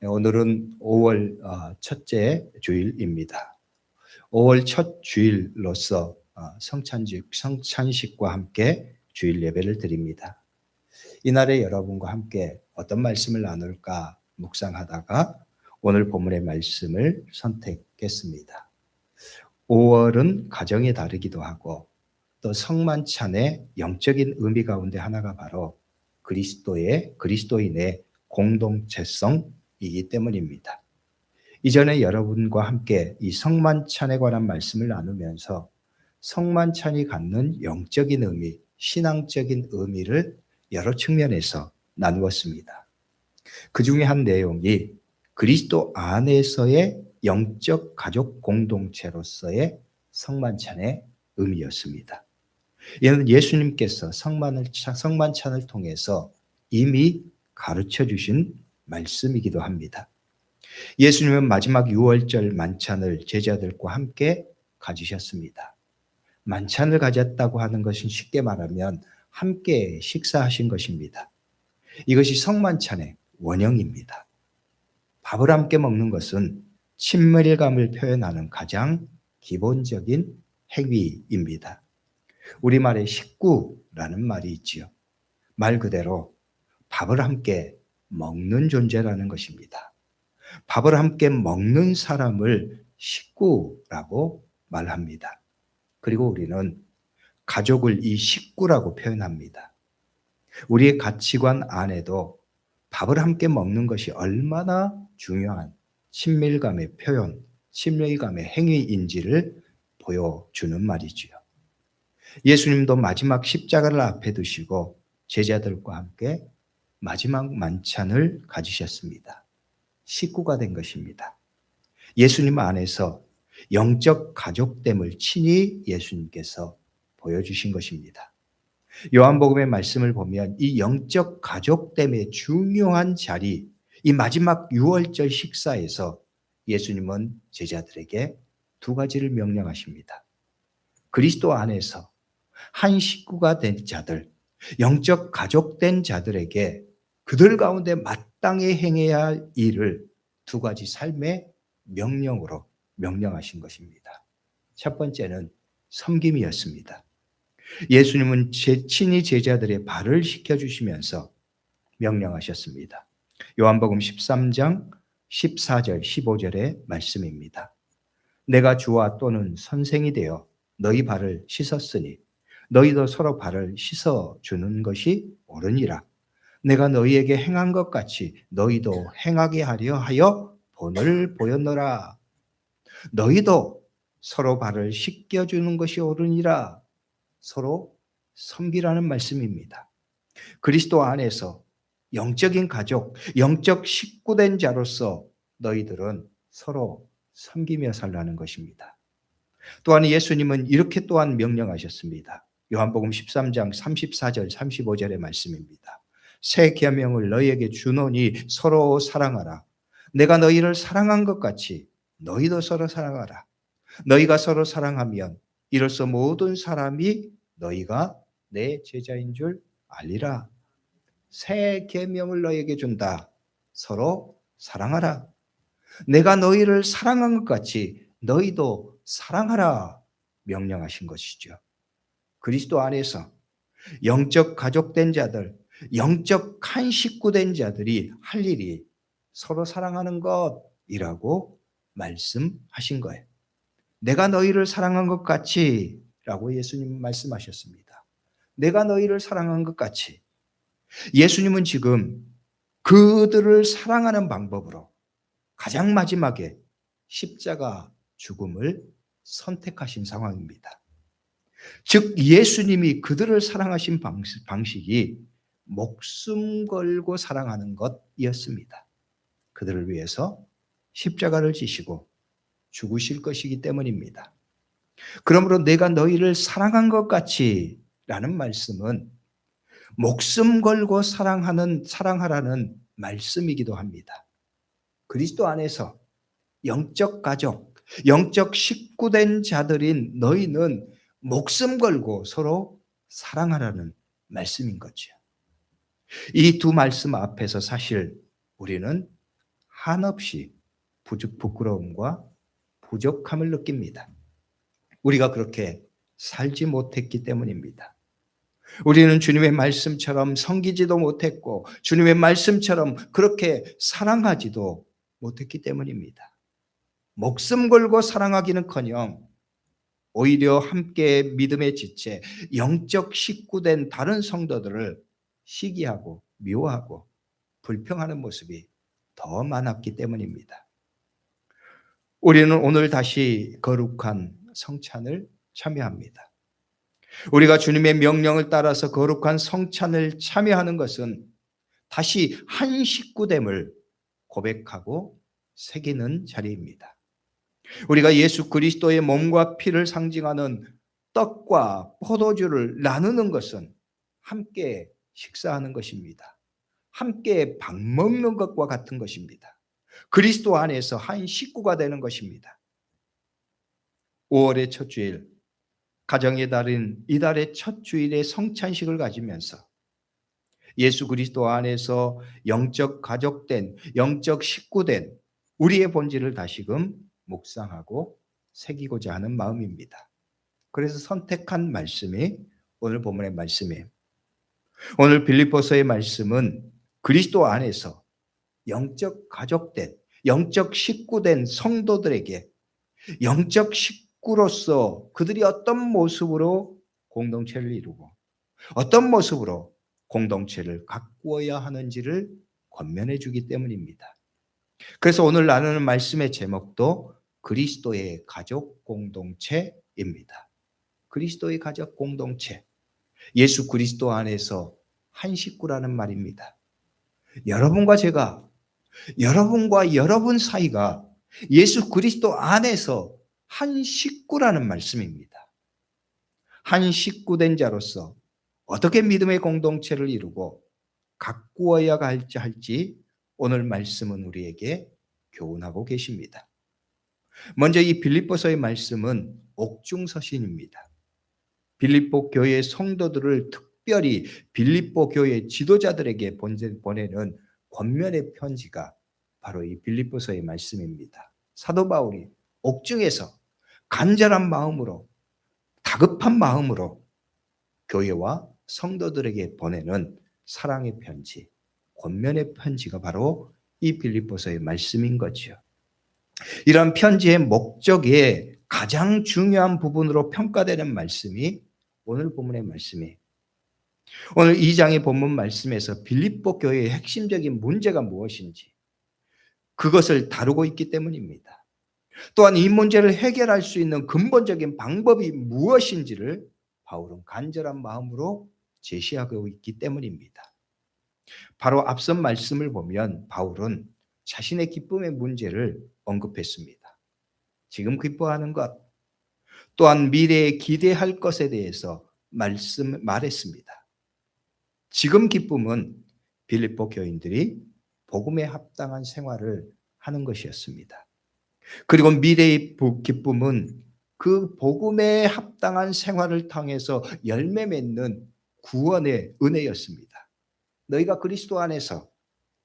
오늘은 5월 첫째 주일입니다. 5월 첫 주일로서 성찬식과 함께 주일 예배를 드립니다. 이날에 여러분과 함께 어떤 말씀을 나눌까 묵상하다가 오늘 본문의 말씀을 선택했습니다. 5월은 가정이 다르기도 하고 또 성만찬의 영적인 의미 가운데 하나가 바로 그리스도인의 공동체성이기 때문입니다. 이전에 여러분과 함께 이 성만찬에 관한 말씀을 나누면서 성만찬이 갖는 영적인 의미, 신앙적인 의미를 여러 측면에서 나누었습니다. 그 중에 한 내용이 그리스도 안에서의 영적 가족 공동체로서의 성만찬의 의미였습니다. 이는 예수님께서 성만찬을 통해서 이미 가르쳐 주신 말씀이기도 합니다. 예수님은 마지막 6월절 만찬을 제자들과 함께 가지셨습니다. 만찬을 가졌다고 하는 것은 쉽게 말하면 함께 식사하신 것입니다. 이것이 성만찬의 원형입니다. 밥을 함께 먹는 것은 친밀감을 표현하는 가장 기본적인 행위입니다. 우리말에 식구라는 말이 있지요. 말 그대로 밥을 함께 먹는 존재라는 것입니다. 밥을 함께 먹는 사람을 식구라고 말합니다. 그리고 우리는 가족을 이 식구라고 표현합니다. 우리의 가치관 안에도 밥을 함께 먹는 것이 얼마나 중요한 친밀감의 표현, 친밀감의 행위인지를 보여주는 말이지요. 예수님도 마지막 십자가를 앞에 두시고 제자들과 함께 마지막 만찬을 가지셨습니다. 식구가 된 것입니다. 예수님 안에서 영적 가족됨을 친히 예수님께서 보여주신 것입니다. 요한복음의 말씀을 보면 이 영적 가족됨의 중요한 자리, 이 마지막 6월절 식사에서 예수님은 제자들에게 두 가지를 명령하십니다. 그리스도 안에서 한 식구가 된 자들, 영적 가족된 자들에게 그들 가운데 마땅히 행해야 할 일을 두 가지 삶의 명령으로 명령하신 것입니다. 첫 번째는 섬김이었습니다. 예수님은 친히 제자들의 발을 씻겨주시면서 명령하셨습니다. 요한복음 13장 14절 15절의 말씀입니다. 내가 주와 또는 선생이 되어 너희 발을 씻었으니 너희도 서로 발을 씻어주는 것이 옳으니라. 내가 너희에게 행한 것 같이 너희도 행하게 하려 하여 본을 보였노라. 너희도 서로 발을 씻겨주는 것이 옳으니라. 서로 섬기라는 말씀입니다. 그리스도 안에서 영적인 가족, 영적 식구된 자로서 너희들은 서로 섬기며 살라는 것입니다. 또한 예수님은 이렇게 또한 명령하셨습니다. 요한복음 13장 34절 35절의 말씀입니다. 새 계명을 너희에게 주노니 서로 사랑하라. 내가 너희를 사랑한 것 같이 너희도 서로 사랑하라. 너희가 서로 사랑하면 이로써 모든 사람이 너희가 내 제자인 줄 알리라. 새 계명을 너희에게 준다. 서로 사랑하라. 내가 너희를 사랑한 것 같이 너희도 사랑하라 명령하신 것이죠. 그리스도 안에서 영적 가족된 자들, 영적 한 식구된 자들이 할 일이 서로 사랑하는 것이라고 말씀하신 거예요. 내가 너희를 사랑한 것 같이 라고 예수님 말씀하셨습니다. 내가 너희를 사랑한 것 같이. 예수님은 지금 그들을 사랑하는 방법으로 가장 마지막에 십자가 죽음을 선택하신 상황입니다. 즉 예수님이 그들을 사랑하신 방식이 목숨 걸고 사랑하는 것이었습니다. 그들을 위해서 십자가를 지시고 죽으실 것이기 때문입니다. 그러므로 내가 너희를 사랑한 것 같이 라는 말씀은 목숨 걸고 사랑하라는 말씀이기도 합니다. 그리스도 안에서 영적 가족, 영적 식구된 자들인 너희는 목숨 걸고 서로 사랑하라는 말씀인 거죠. 이 두 말씀 앞에서 사실 우리는 한없이 부끄러움과 부족함을 느낍니다. 우리가 그렇게 살지 못했기 때문입니다. 우리는 주님의 말씀처럼 섬기지도 못했고 주님의 말씀처럼 그렇게 사랑하지도 못했기 때문입니다. 목숨 걸고 사랑하기는커녕 오히려 함께 믿음의 지체, 영적 식구된 다른 성도들을 시기하고 미워하고 불평하는 모습이 더 많았기 때문입니다. 우리는 오늘 다시 거룩한 성찬을 참여합니다. 우리가 주님의 명령을 따라서 거룩한 성찬을 참여하는 것은 다시 한 식구됨을 고백하고 새기는 자리입니다. 우리가 예수 그리스도의 몸과 피를 상징하는 떡과 포도주를 나누는 것은 함께 식사하는 것입니다. 함께 밥 먹는 것과 같은 것입니다. 그리스도 안에서 한 식구가 되는 것입니다. 5월의 첫 주일, 가정의 달인 이달의 첫 주일에 성찬식을 가지면서 예수 그리스도 안에서 영적 가족된, 영적 식구된 우리의 본질을 다시금 묵상하고 새기고자 하는 마음입니다. 그래서 선택한 말씀이 오늘 본문의 말씀이에요. 오늘 빌립보서의 말씀은 그리스도 안에서 영적 가족된, 영적 식구된 성도들에게 영적 식구로서 그들이 어떤 모습으로 공동체를 이루고 어떤 모습으로 공동체를 가꾸어야 하는지를 권면해 주기 때문입니다. 그래서 오늘 나누는 말씀의 제목도 그리스도의 가족 공동체입니다. 그리스도의 가족 공동체, 예수 그리스도 안에서 한 식구라는 말입니다. 여러분과 제가, 여러분과 여러분 사이가 예수 그리스도 안에서 한 식구라는 말씀입니다. 한 식구된 자로서 어떻게 믿음의 공동체를 이루고 가꾸어야 할지 오늘 말씀은 우리에게 교훈하고 계십니다. 먼저 이 빌립보서의 말씀은 옥중서신입니다. 빌립보 교회의 성도들을 특별히 빌립보 교회 지도자들에게 보내는 권면의 편지가 바로 이 빌립보서의 말씀입니다. 사도 바울이 옥중에서 간절한 마음으로, 다급한 마음으로 교회와 성도들에게 보내는 사랑의 편지, 권면의 편지가 바로 이 빌립보서의 말씀인 거죠. 이런 편지의 목적의 가장 중요한 부분으로 평가되는 말씀이 오늘 본문의 말씀이에요. 오늘 2장의 본문 말씀에서 빌립보 교회의 핵심적인 문제가 무엇인지 그것을 다루고 있기 때문입니다. 또한 이 문제를 해결할 수 있는 근본적인 방법이 무엇인지를 바울은 간절한 마음으로 제시하고 있기 때문입니다. 바로 앞선 말씀을 보면 바울은 자신의 기쁨의 문제를 언급했습니다. 지금 기뻐하는 것, 또한 미래에 기대할 것에 대해서 말했습니다. 지금 기쁨은 빌립보 교인들이 복음에 합당한 생활을 하는 것이었습니다. 그리고 미래의 기쁨은 그 복음에 합당한 생활을 통해서 열매 맺는 구원의 은혜였습니다. 너희가 그리스도 안에서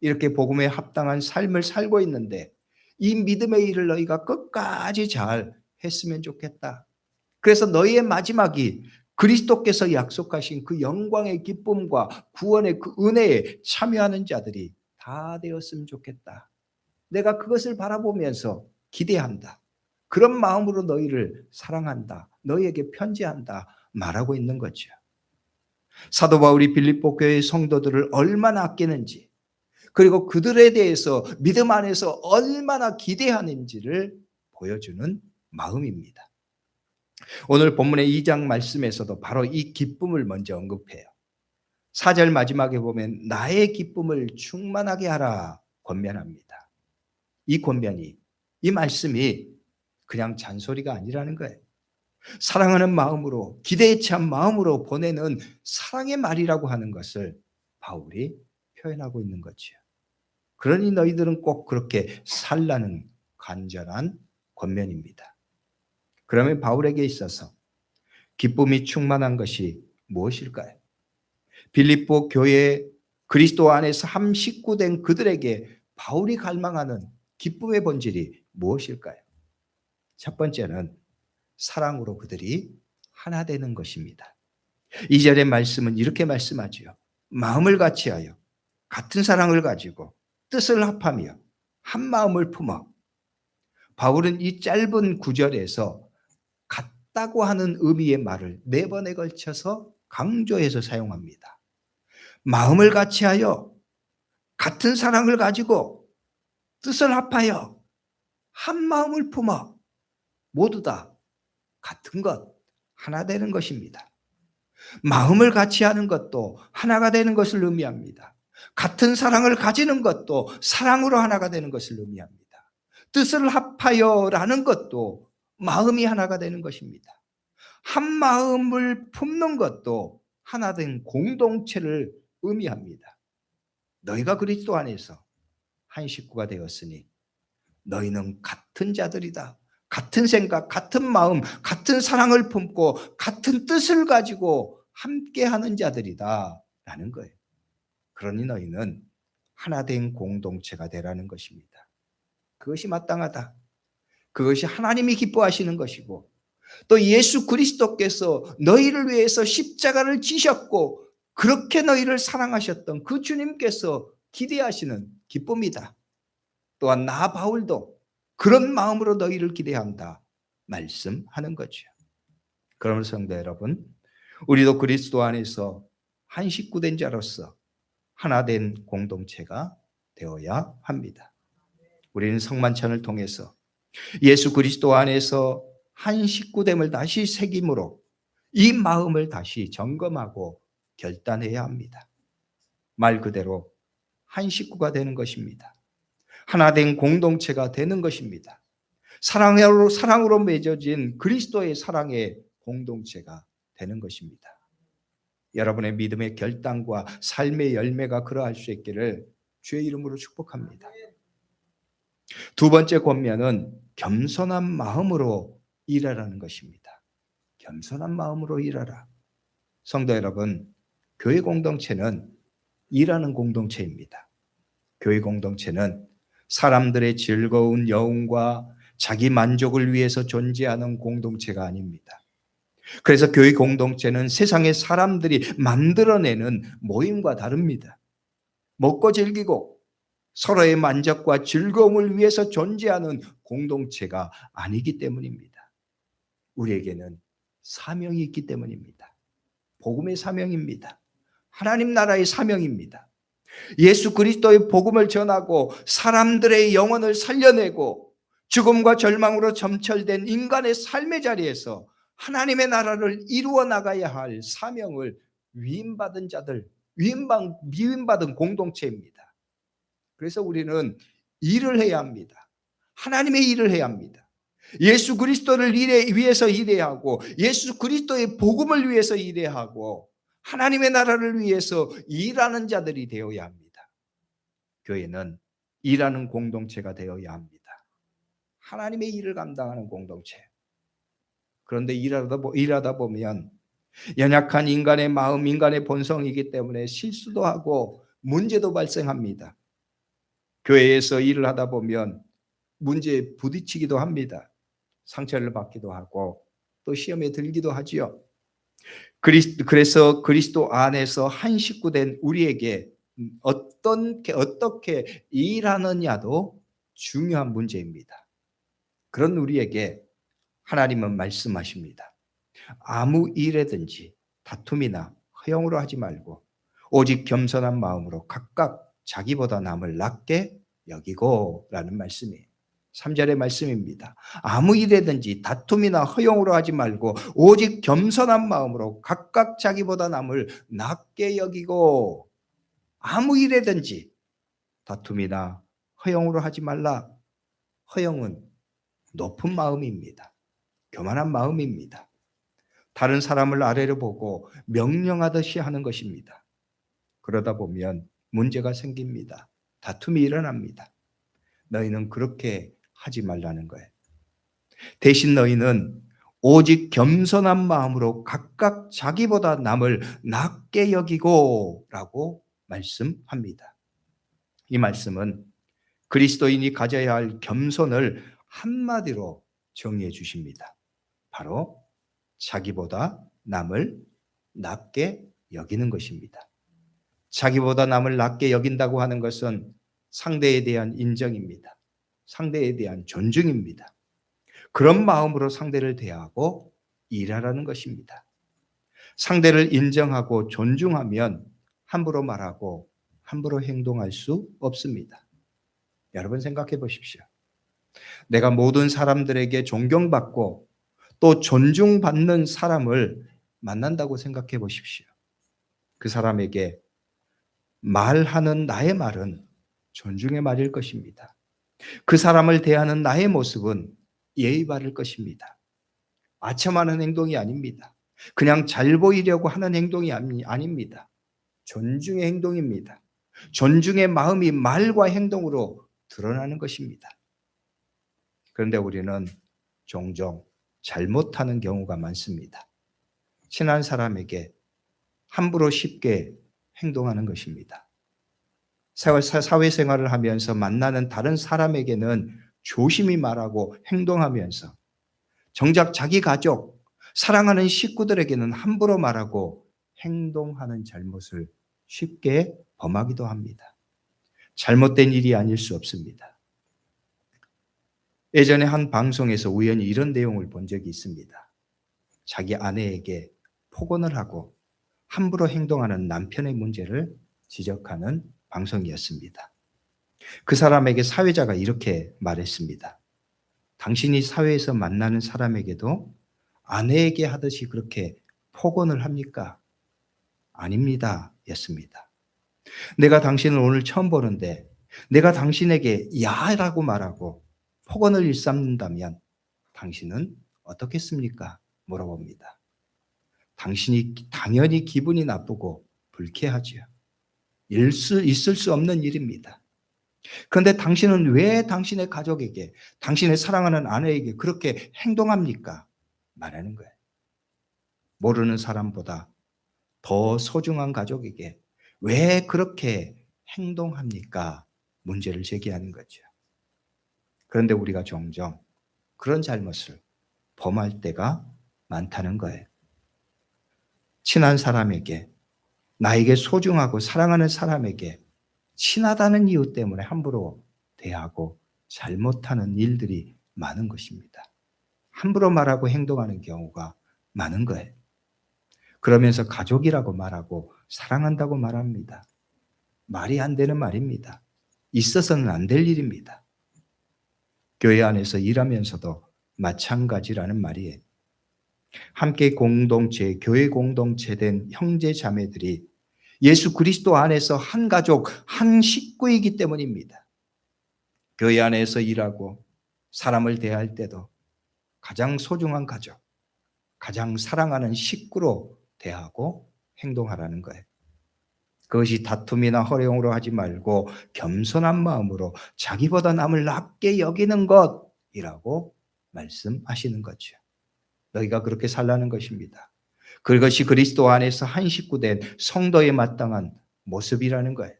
이렇게 복음에 합당한 삶을 살고 있는데 이 믿음의 일을 너희가 끝까지 잘 했으면 좋겠다. 그래서 너희의 마지막이 그리스도께서 약속하신 그 영광의 기쁨과 구원의 그 은혜에 참여하는 자들이 다 되었으면 좋겠다. 내가 그것을 바라보면서 기대한다. 그런 마음으로 너희를 사랑한다. 너희에게 편지한다. 말하고 있는 거죠. 사도 바울이 빌립보 교회의 성도들을 얼마나 아끼는지, 그리고 그들에 대해서 믿음 안에서 얼마나 기대하는지를 보여주는 마음입니다. 오늘 본문의 2장 말씀에서도 바로 이 기쁨을 먼저 언급해요. 4절 마지막에 보면 나의 기쁨을 충만하게 하라 권면합니다. 이 권면이, 이 말씀이 그냥 잔소리가 아니라는 거예요. 사랑하는 마음으로, 기대에 찬 마음으로 보내는 사랑의 말이라고 하는 것을 바울이 표현하고 있는 거죠. 그러니 너희들은 꼭 그렇게 살라는 간절한 권면입니다. 그러면 바울에게 있어서 기쁨이 충만한 것이 무엇일까요? 빌립보 교회 그리스도 안에서 한 식구된 그들에게 바울이 갈망하는 기쁨의 본질이 무엇일까요? 첫 번째는 사랑으로 그들이 하나 되는 것입니다. 2절의 말씀은 이렇게 말씀하지요. 마음을 같이하여 같은 사랑을 가지고 뜻을 합하며 한 마음을 품어. 바울은 이 짧은 구절에서 같다고 하는 의미의 말을 4번에 걸쳐서 강조해서 사용합니다. 마음을 같이하여 같은 사랑을 가지고 뜻을 합하여 한 마음을 품어. 모두 다 같은 것, 하나 되는 것입니다. 마음을 같이 하는 것도 하나가 되는 것을 의미합니다. 같은 사랑을 가지는 것도 사랑으로 하나가 되는 것을 의미합니다. 뜻을 합하여라는 것도 마음이 하나가 되는 것입니다. 한 마음을 품는 것도 하나 된 공동체를 의미합니다. 너희가 그리스도 안에서 한 식구가 되었으니 너희는 같은 자들이다. 같은 생각, 같은 마음, 같은 사랑을 품고 같은 뜻을 가지고 함께하는 자들이다 라는 거예요. 그러니 너희는 하나 된 공동체가 되라는 것입니다. 그것이 마땅하다. 그것이 하나님이 기뻐하시는 것이고 또 예수 그리스도께서 너희를 위해서 십자가를 지셨고 그렇게 너희를 사랑하셨던 그 주님께서 기대하시는 기쁨이다. 또한 나 바울도 그런 마음으로 너희를 기대한다 말씀하는 거죠. 그러면 성도 여러분, 우리도 그리스도 안에서 한 식구 된 자로서 하나 된 공동체가 되어야 합니다. 우리는 성만찬을 통해서 예수 그리스도 안에서 한 식구됨을 다시 새김으로 이 마음을 다시 점검하고 결단해야 합니다. 말 그대로 한 식구가 되는 것입니다. 하나 된 공동체가 되는 것입니다. 사랑으로 맺어진 그리스도의 사랑의 공동체가 되는 것입니다. 여러분의 믿음의 결단과 삶의 열매가 그러할 수 있기를 주의 이름으로 축복합니다. 두 번째 권면은 겸손한 마음으로 일하라는 것입니다. 겸손한 마음으로 일하라. 성도 여러분, 교회 공동체는 일하는 공동체입니다. 교회 공동체는 사람들의 즐거운 여운과 자기 만족을 위해서 존재하는 공동체가 아닙니다. 그래서 교회 공동체는 세상의 사람들이 만들어내는 모임과 다릅니다. 먹고 즐기고 서로의 만족과 즐거움을 위해서 존재하는 공동체가 아니기 때문입니다. 우리에게는 사명이 있기 때문입니다. 복음의 사명입니다. 하나님 나라의 사명입니다. 예수 그리스도의 복음을 전하고 사람들의 영혼을 살려내고 죽음과 절망으로 점철된 인간의 삶의 자리에서 하나님의 나라를 이루어 나가야 할 사명을 위임받은 자들, 위임받은 공동체입니다. 그래서 우리는 일을 해야 합니다. 하나님의 일을 해야 합니다. 예수 그리스도를 위해서 일해야 하고 예수 그리스도의 복음을 위해서 일해야 하고 하나님의 나라를 위해서 일하는 자들이 되어야 합니다. 교회는 일하는 공동체가 되어야 합니다. 하나님의 일을 감당하는 공동체. 그런데 일하다 보면 연약한 인간의 마음, 인간의 본성이기 때문에 실수도 하고 문제도 발생합니다. 교회에서 일을 하다 보면 문제에 부딪히기도 합니다. 상처를 받기도 하고 또 시험에 들기도 하지요. 그래서 그리스도 안에서 한 식구 된 우리에게 어떻게 일하느냐도 중요한 문제입니다. 그런 우리에게 하나님은 말씀하십니다. 아무 일에든지 다툼이나 허용으로 하지 말고 오직 겸손한 마음으로 각각 자기보다 남을 낮게 여기고 라는 말씀이에요. 3절의 말씀입니다. 아무 일에든지 다툼이나 허용으로 하지 말고 오직 겸손한 마음으로 각각 자기보다 남을 낮게 여기고. 아무 일에든지 다툼이나 허용으로 하지 말라. 허용은 높은 마음입니다. 교만한 마음입니다. 다른 사람을 아래로 보고 명령하듯이 하는 것입니다. 그러다 보면 문제가 생깁니다. 다툼이 일어납니다. 너희는 그렇게 하지 말라는 거예요. 대신 너희는 오직 겸손한 마음으로 각각 자기보다 남을 낮게 여기고 라고 말씀합니다. 이 말씀은 그리스도인이 가져야 할 겸손을 한마디로 정의해 주십니다. 바로 자기보다 남을 낮게 여기는 것입니다. 자기보다 남을 낮게 여긴다고 하는 것은 상대에 대한 인정입니다. 상대에 대한 존중입니다. 그런 마음으로 상대를 대하고 일하라는 것입니다. 상대를 인정하고 존중하면 함부로 말하고 함부로 행동할 수 없습니다. 여러분 생각해 보십시오. 내가 모든 사람들에게 존경받고 또 존중받는 사람을 만난다고 생각해 보십시오. 그 사람에게 말하는 나의 말은 존중의 말일 것입니다. 그 사람을 대하는 나의 모습은 예의 바를 것입니다. 아첨하는 행동이 아닙니다. 그냥 잘 보이려고 하는 행동이 아닙니다. 존중의 행동입니다. 존중의 마음이 말과 행동으로 드러나는 것입니다. 그런데 우리는 종종 잘못하는 경우가 많습니다. 친한 사람에게 함부로 쉽게 행동하는 것입니다. 사회생활을 하면서 만나는 다른 사람에게는 조심히 말하고 행동하면서 정작 자기 가족, 사랑하는 식구들에게는 함부로 말하고 행동하는 잘못을 쉽게 범하기도 합니다. 잘못된 일이 아닐 수 없습니다. 예전에 한 방송에서 우연히 이런 내용을 본 적이 있습니다. 자기 아내에게 폭언을 하고 함부로 행동하는 남편의 문제를 지적하는 방송이었습니다. 그 사람에게 사회자가 이렇게 말했습니다. 당신이 사회에서 만나는 사람에게도 아내에게 하듯이 그렇게 폭언을 합니까? 아닙니다. 였습니다. 내가 당신을 오늘 처음 보는데 내가 당신에게 야라고 말하고 폭언을 일삼는다면 당신은 어떻겠습니까? 물어봅니다. 당신이 당연히 기분이 나쁘고 불쾌하지요. 있을 수 없는 일입니다. 그런데 당신은 왜 당신의 가족에게, 당신의 사랑하는 아내에게 그렇게 행동합니까? 말하는 거예요. 모르는 사람보다 더 소중한 가족에게 왜 그렇게 행동합니까? 문제를 제기하는 거죠. 그런데 우리가 종종 그런 잘못을 범할 때가 많다는 거예요. 친한 사람에게, 나에게 소중하고 사랑하는 사람에게 친하다는 이유 때문에 함부로 대하고 잘못하는 일들이 많은 것입니다. 함부로 말하고 행동하는 경우가 많은 거예요. 그러면서 가족이라고 말하고 사랑한다고 말합니다. 말이 안 되는 말입니다. 있어서는 안 될 일입니다. 교회 안에서 일하면서도 마찬가지라는 말이에요. 함께 공동체, 교회 공동체된 형제 자매들이 예수 그리스도 안에서 한 가족, 한 식구이기 때문입니다. 교회 안에서 일하고 사람을 대할 때도 가장 소중한 가족, 가장 사랑하는 식구로 대하고 행동하라는 거예요. 그것이 다툼이나 허례용으로 하지 말고 겸손한 마음으로 자기보다 남을 낮게 여기는 것이라고 말씀하시는 거죠. 너희가 그렇게 살라는 것입니다. 그것이 그리스도 안에서 한 식구된 성도에 마땅한 모습이라는 거예요.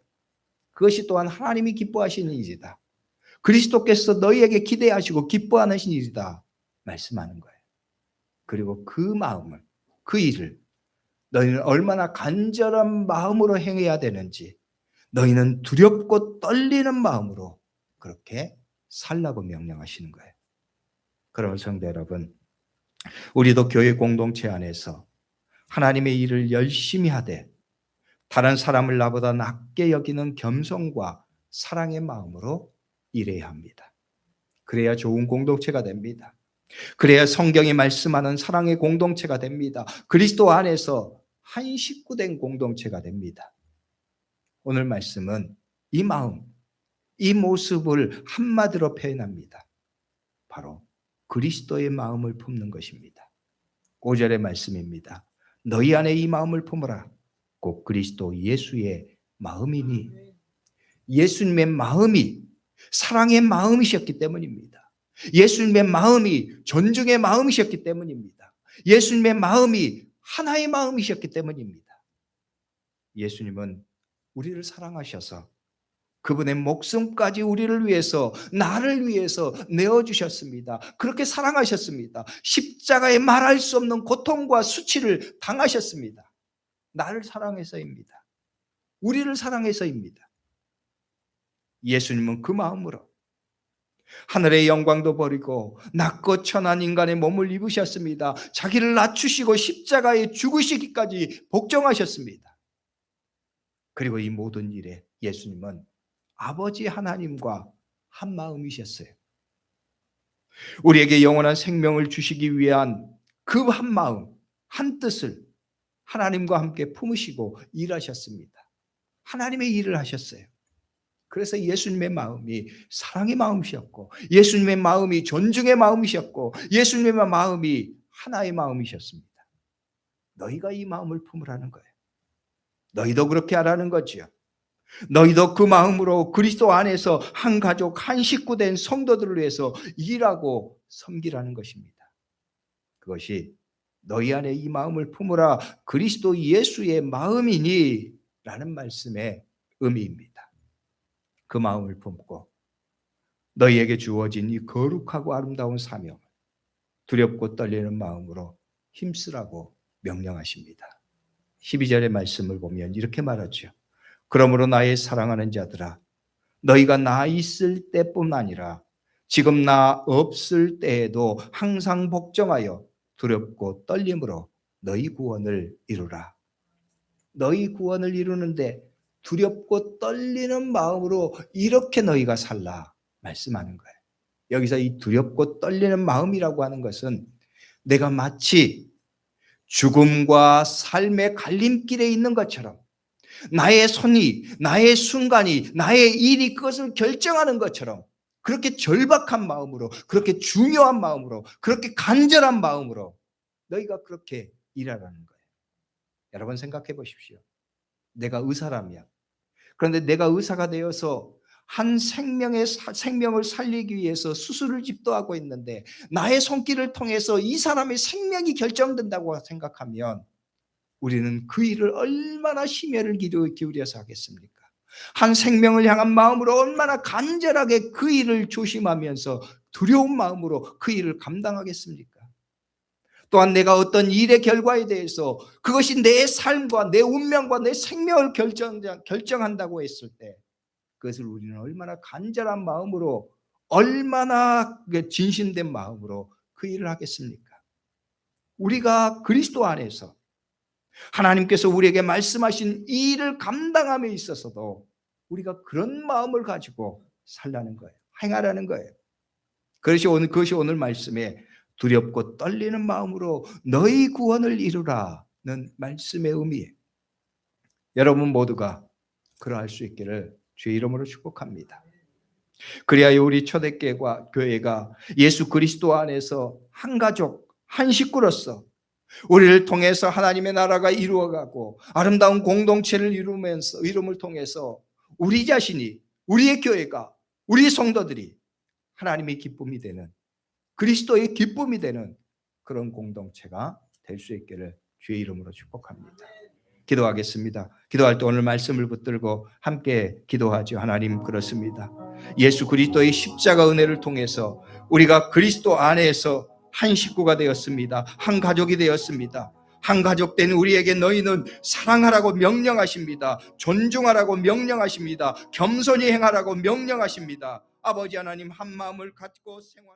그것이 또한 하나님이 기뻐하시는 일이다. 그리스도께서 너희에게 기대하시고 기뻐하시는 일이다 말씀하는 거예요. 그리고 그 마음을, 그 일을 너희는 얼마나 간절한 마음으로 행해야 되는지, 너희는 두렵고 떨리는 마음으로 그렇게 살라고 명령하시는 거예요. 그러면 성도 여러분, 우리도 교회 공동체 안에서 하나님의 일을 열심히 하되 다른 사람을 나보다 낮게 여기는 겸손과 사랑의 마음으로 일해야 합니다. 그래야 좋은 공동체가 됩니다. 그래야 성경이 말씀하는 사랑의 공동체가 됩니다. 그리스도 안에서 한 식구된 공동체가 됩니다. 오늘 말씀은 이 마음, 이 모습을 한마디로 표현합니다. 바로 그리스도의 마음을 품는 것입니다. 5절의 말씀입니다. 너희 안에 이 마음을 품어라. 곧 그리스도 예수의 마음이니. 예수님의 마음이 사랑의 마음이셨기 때문입니다. 예수님의 마음이 존중의 마음이셨기 때문입니다. 예수님의 마음이 하나의 마음이셨기 때문입니다. 예수님은 우리를 사랑하셔서 그분의 목숨까지 우리를 위해서, 나를 위해서 내어주셨습니다. 그렇게 사랑하셨습니다. 십자가에 말할 수 없는 고통과 수치를 당하셨습니다. 나를 사랑해서입니다. 우리를 사랑해서입니다. 예수님은 그 마음으로 하늘의 영광도 버리고 낮고 천한 인간의 몸을 입으셨습니다. 자기를 낮추시고 십자가에 죽으시기까지 복종하셨습니다. 그리고 이 모든 일에 예수님은 아버지 하나님과 한 마음이셨어요. 우리에게 영원한 생명을 주시기 위한 그 한 마음, 한 뜻을 하나님과 함께 품으시고 일하셨습니다. 하나님의 일을 하셨어요. 그래서 예수님의 마음이 사랑의 마음이셨고, 예수님의 마음이 존중의 마음이셨고, 예수님의 마음이 하나의 마음이셨습니다. 너희가 이 마음을 품으라는 거예요. 너희도 그렇게 하라는 거지요. 너희도 그 마음으로 그리스도 안에서 한 가족, 한 식구 된 성도들을 위해서 일하고 섬기라는 것입니다. 그것이 너희 안에 이 마음을 품으라 그리스도 예수의 마음이니 라는 말씀의 의미입니다. 그 마음을 품고 너희에게 주어진 이 거룩하고 아름다운 사명을 두렵고 떨리는 마음으로 힘쓰라고 명령하십니다. 12절의 말씀을 보면 이렇게 말하죠. 그러므로 나의 사랑하는 자들아, 너희가 나 있을 때뿐 아니라 지금 나 없을 때에도 항상 복종하여 두렵고 떨림으로 너희 구원을 이루라. 너희 구원을 이루는데 두렵고 떨리는 마음으로 이렇게 너희가 살라 말씀하는 거예요. 여기서 이 두렵고 떨리는 마음이라고 하는 것은 내가 마치 죽음과 삶의 갈림길에 있는 것처럼 나의 손이, 나의 순간이, 나의 일이 그것을 결정하는 것처럼 그렇게 절박한 마음으로, 그렇게 중요한 마음으로, 그렇게 간절한 마음으로 너희가 그렇게 일하라는 거예요. 여러분 생각해 보십시오. 내가 의사라면, 그런데 내가 의사가 되어서 한 생명을 살리기 위해서 수술을 집도하고 있는데 나의 손길을 통해서 이 사람의 생명이 결정된다고 생각하면 우리는 그 일을 얼마나 심혈을 기울여서 하겠습니까? 한 생명을 향한 마음으로 얼마나 간절하게 그 일을 조심하면서 두려운 마음으로 그 일을 감당하겠습니까? 또한 내가 어떤 일의 결과에 대해서 그것이 내 삶과 내 운명과 내 생명을 결정한다고 했을 때 그것을 우리는 얼마나 간절한 마음으로, 얼마나 진심된 마음으로 그 일을 하겠습니까? 우리가 그리스도 안에서 하나님께서 우리에게 말씀하신 이 일을 감당함에 있어서도 우리가 그런 마음을 가지고 살라는 거예요. 행하라는 거예요. 그것이 오늘 말씀에 두렵고 떨리는 마음으로 너희 구원을 이루라는 말씀의 의미예요. 여러분 모두가 그러할 수 있기를 주의 이름으로 축복합니다. 그리하여 우리 초대교회가 예수 그리스도 안에서 한 가족, 한 식구로서 우리를 통해서 하나님의 나라가 이루어가고 아름다운 공동체를 이룸을 통해서 우리 자신이, 우리의 교회가, 우리 성도들이 하나님의 기쁨이 되는, 그리스도의 기쁨이 되는 그런 공동체가 될 수 있기를 주의 이름으로 축복합니다. 기도하겠습니다. 기도할 때 오늘 말씀을 붙들고 함께 기도하죠. 하나님, 그렇습니다. 예수 그리스도의 십자가 은혜를 통해서 우리가 그리스도 안에서 한 식구가 되었습니다. 한 가족이 되었습니다. 한 가족 된 우리에게 너희는 사랑하라고 명령하십니다. 존중하라고 명령하십니다. 겸손히 행하라고 명령하십니다. 아버지 하나님, 한 마음을 갖고 생활